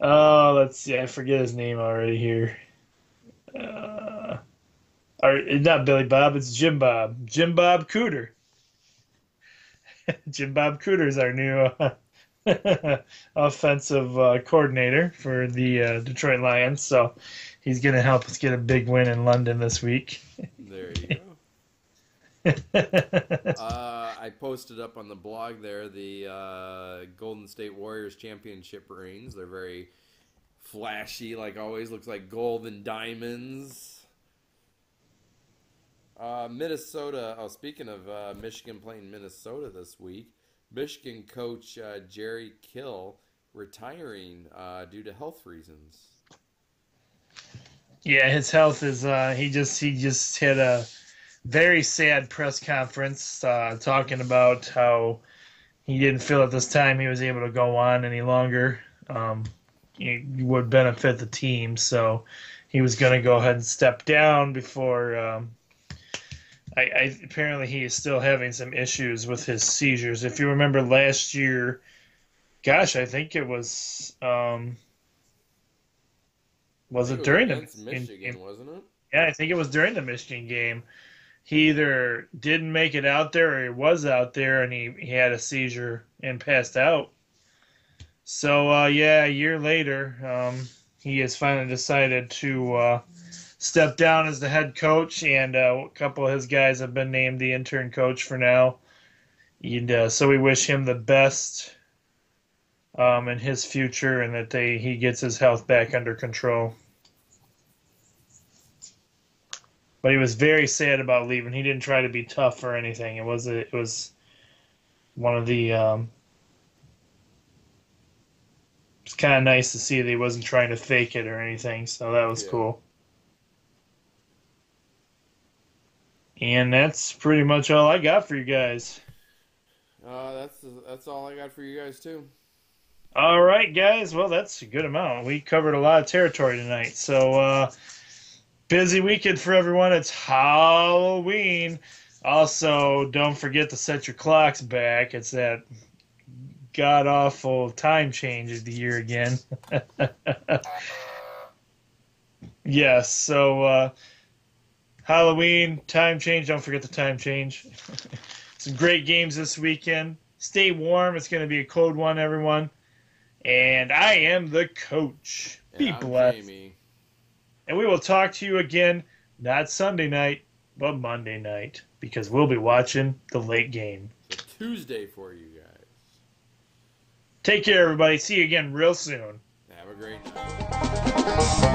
Oh, let's see. I forget his name already here. Or not Billy Bob. It's Jim Bob. Jim Bob Cooter. Jim Bob Cooter is our new offensive coordinator for the Detroit Lions. So he's going to help us get a big win in London this week. There you I posted up on the blog there the Golden State Warriors championship rings. They're very flashy, like always. Looks like gold and diamonds. Minnesota. Oh, speaking of Michigan playing Minnesota this week, Michigan coach Jerry Kill retiring due to health reasons. Yeah, his health is. He just had a very sad press conference talking about how he didn't feel at this time he was able to go on any longer. It would benefit the team, so he was going to go ahead and step down before. Apparently he is still having some issues with his seizures. If you remember last year, gosh, I think it was. Was it during against Michigan, wasn't it? Yeah, I think it was during the Michigan game. He either didn't make it out there or he was out there and he had a seizure and passed out. So, yeah, a year later, he has finally decided to step down as the head coach, and a couple of his guys have been named the intern coach for now. And so we wish him the best in his future and that he gets his health back under control. But he was very sad about leaving. He didn't try to be tough or anything. It was one of the. It's kind of nice to see that he wasn't trying to fake it or anything. So that was cool. And that's pretty much all I got for you guys. That's all I got for you guys too. All right, guys. Well, that's a good amount. We covered a lot of territory tonight. So. Busy weekend for everyone. It's Halloween. Also, don't forget to set your clocks back. It's that god-awful time change of the year again. Yes, so Halloween, time change. Don't forget the time change. Some great games this weekend. Stay warm. It's going to be a cold one, everyone. And I am the coach. Be blessed. Jamie. And we will talk to you again, not Sunday night, but Monday night, because we'll be watching the late game. It's a Tuesday for you guys. Take care, everybody. See you again real soon. Have a great night.